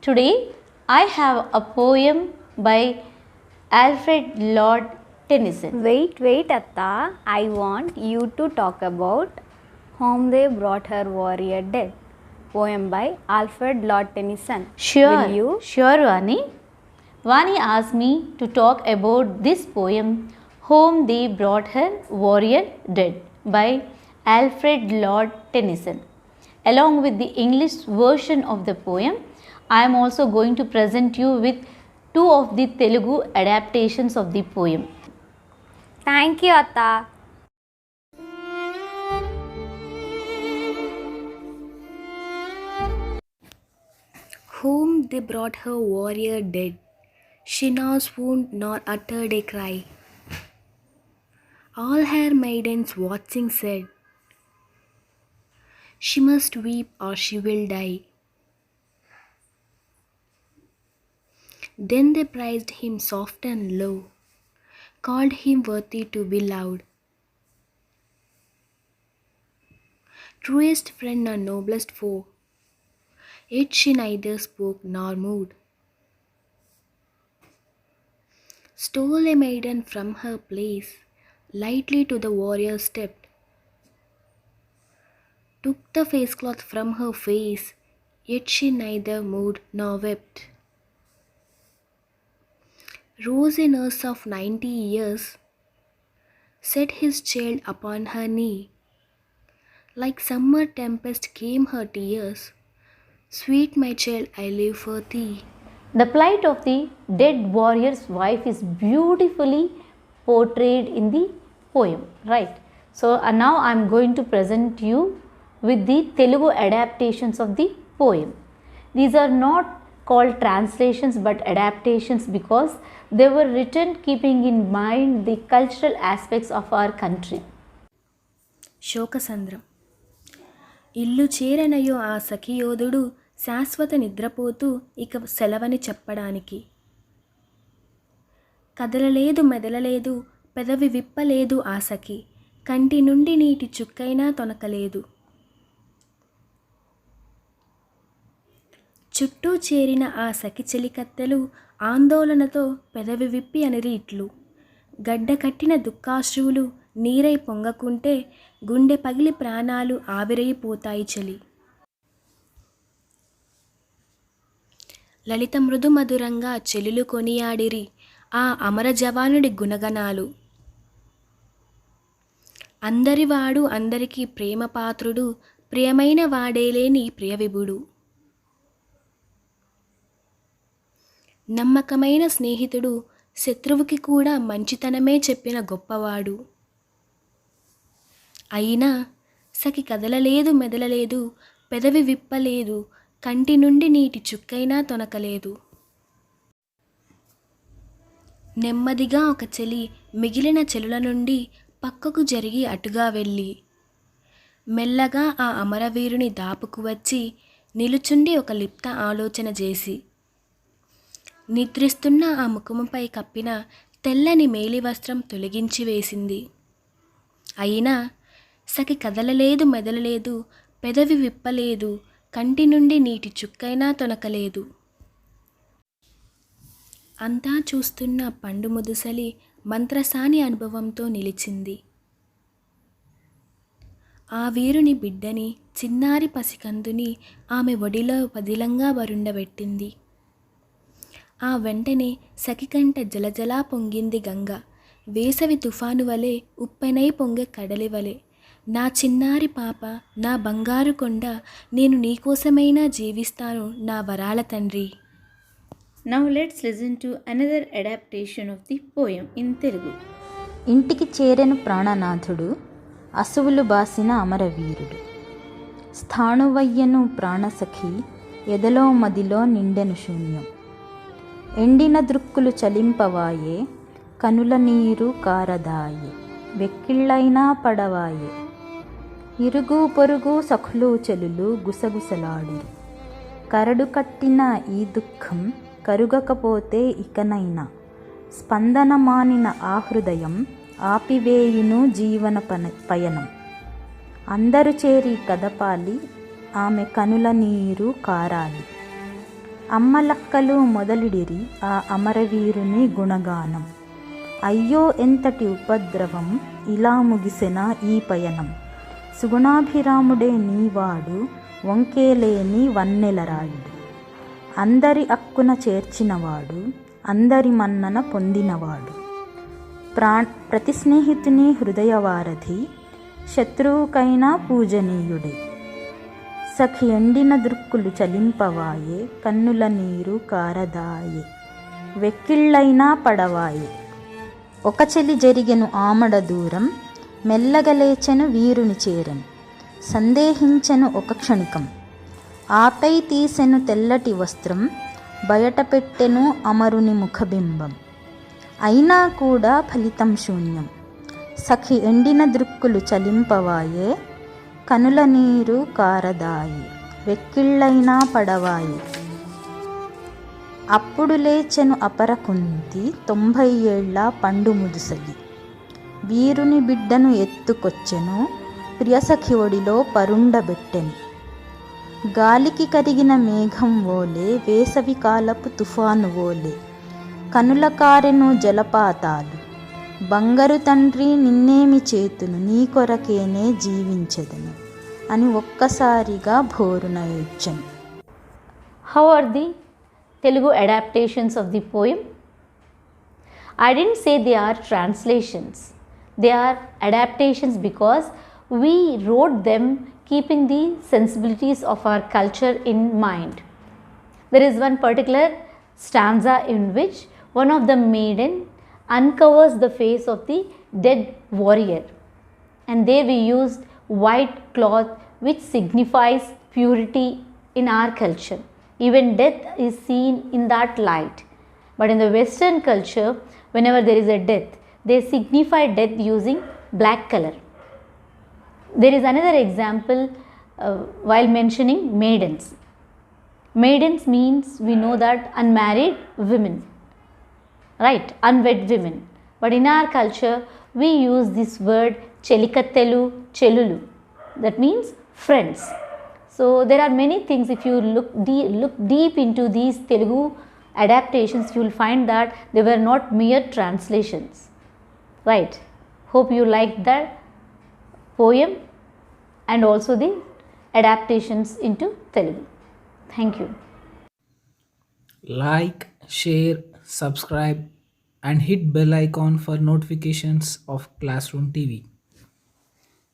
Today I have a poem by Alfred Lord Tennyson. Wait, Atta. I want you to talk about Home They Brought Her Warrior Dead. Poem by Alfred Lord Tennyson. Sure, Will you? Sure, Vani. Vani asked me to talk about this poem, Home They Brought Her Warrior Dead by Alfred Lord Tennyson. Along with the English version of the poem, I am also going to present you with two of the Telugu adaptations of the poem. Thank you, Atta. Home they brought her warrior dead. She nor swooned nor uttered a cry. All her maidens watching said, she must weep or she will die. Then they praised him soft and low, called him worthy to be loved. Truest friend or noblest foe, yet she neither spoke nor moved. Stole a maiden from her place, lightly to the warrior stepped, took the face cloth from her face, yet she neither moved nor wept. Rose a nurse of 90 years, set his child upon her knee. Like summer tempest came her tears, sweet my child, I live for thee. The plight of the dead warrior's wife is beautifully portrayed in the poem, right? So now I am going to present you with the Telugu adaptations of the poem. These are not called translations but adaptations because they were written keeping in mind the cultural aspects of our country. శోకసంద్రం. ఇల్లు చేరనయో ఆ సఖియోధుడు శాశ్వత నిద్రపోతూ ఇక సెలవని చెప్పడానికి. కదలలేదు మెదలలేదు పెదవి విప్పలేదు ఆ సఖి, కంటి నుండి నీటి చుక్కైనా తొనకలేదు. చుట్టూ చేరిన ఆ సఖి చెలికత్తెలు ఆందోళనతో పెదవి విప్పి అనిరి ఇట్లు, గడ్డ కట్టిన దుఃఖాశ్రువులు నీరై పొంగకుంటే గుండె పగిలి ప్రాణాలు ఆవిరైపోతాయి చలి. లలిత మృదు మధురంగా చెలులు కొనియాడిరి ఆ అమర జవానుడి గుణగణాలు. అందరివాడు అందరికీ ప్రేమపాత్రుడు, ప్రియమైన వాడేలేని ప్రియవిభుడు. నమ్మకమైన స్నేహితుడు, శత్రువుకి కూడా మంచితనమే చెప్పిన గొప్పవాడు. అయినా సఖి కదలలేదు మెదలలేదు పెదవి విప్పలేదు, కంటి నుండి నీటి చుక్కైనా తొనకలేదు. నెమ్మదిగా ఒక చెలి మిగిలిన చెలుల నుండి పక్కకు జరిగి అటుగా వెళ్ళి, మెల్లగా ఆ అమరవీరుని దాపుకు వచ్చి నిలుచుండి ఒక లిప్త ఆలోచన చేసి, నిద్రిస్తున్న ఆ ముఖముపై కప్పిన తెల్లని మేలి వస్త్రం తొలగించి వేసింది. అయినా సఖి కదలలేదు మెదలలేదు పెదవి విప్పలేదు, కంటి నుండి నీటి చుక్కైనా తొనకలేదు. అంతా చూస్తున్న పండు ముదుసలి మంత్రసాని అనుభవంతో నిలిచింది. ఆ వీరుని బిడ్డని చిన్నారి పసికందుని ఆమె ఒడిలో పదిలంగా వరుండబెట్టింది. ఆ వెంటనే సఖి కంట జలజలా పొంగింది గంగ, వేసవి తుఫాను వలె ఉప్పెనై పొంగే కడలి వలె. నా చిన్నారి పాప, నా బంగారు కొండ, నేను నీకోసమైనా జీవిస్తాను నా వరాల తండ్రి. Now let's listen to another adaptation of the poem in Telugu. ఇంటికి చేరెను ప్రాణనాథుడు, అసువులు బాసిన అమరవీరుడు. స్థాణువయ్యను ప్రాణసఖి, ఎదలో మదిలో నిండెను శూన్యం. ఎండిన దృక్కులు చలింపవాయే, కనుల నీరు కారదాయే, వెక్కిళ్ళైనా పడవాయే. ఇరుగు పొరుగు సఖులు చెలులు గుసగుసలాడిరి. కరడు కట్టిన ఈ దుఃఖం కరుగకపోతే ఇకనైనా, స్పందన మానిన ఆ హృదయం ఆపివేయును జీవన పయనం. అందరు చేరి కదపాలి, ఆమె కనుల నీరు కారాలి. అమ్మలక్కలు మొదలిడిరి ఆ అమరవీరుని గుణగానం. అయ్యో ఎంతటి ఉపద్రవం, ఇలా ముగిసెన ఈ పయనం. సుగుణాభిరాముడే నీవాడు, వంకేలేని వన్నెలరాయుడు. అందరి అక్కున చేర్చినవాడు, అందరి మన్నన పొందినవాడు. ప్రతి స్నేహితుని హృదయవారధి, శత్రువుకైనా పూజనీయుడే. సఖి ఎండిన దృక్కులు చలింపవాయే, కన్నుల నీరు కారదాయే, వెక్కిళ్ళైనా పడవాయే. ఒక చెలి జరిగెను ఆమడ దూరం, మెల్లగలేచెను వీరుని చేరెను. సందేహించెను ఒక క్షణికం, ఆపై తీసెను తెల్లటి వస్త్రం, బయట పెట్టెను అమరుని ముఖబింబం. అయినా కూడా ఫలితం శూన్యం. సఖి ఎండిన దృక్కులు చలింపవాయే, కనుల నీరు కారదాయి, వెక్కిళ్ళైనా పడవాయి. అప్పుడు లేచెను అపరకుంతి, 90 ఏళ్ల పండు ముదుసలి. వీరుని బిడ్డను ఎత్తుకొచ్చెను, ప్రియసఖి ఒడిలో పరుండబెట్టెను. గాలికి కరిగిన మేఘం ఓలే, వేసవి కాలపు తుఫాను ఓలే, కనుల కారెను జలపాతాలు. బంగారు తండ్రి నిన్నేమి చేతును, నీ కొరకేనే జీవించెదను అని ఒక్కసారిగా భోరున ఏడ్చెను. How are the Telugu adaptations of the poem? I didn't say they are translations. They are adaptations because we wrote them keeping the sensibilities of our culture in mind. There is one particular stanza in which one of the maiden uncovers the face of the dead warrior, and there we used white cloth which signifies purity in our culture. Even death is seen in that light. But in the Western culture, whenever there is a death, they signify death using black color. There is another example while mentioning maidens. Maidens means we know that unmarried women, right? Unwed women. But in our culture, we use this word chelikattelu, chelulu. That means friends. So there are many things. If you look deep into these Telugu adaptations, you will find that they were not mere translations, right? Hope you liked that poem and also the adaptations into Telugu. Thank you. Like, share, subscribe and hit bell icon for notifications of Classroom TV.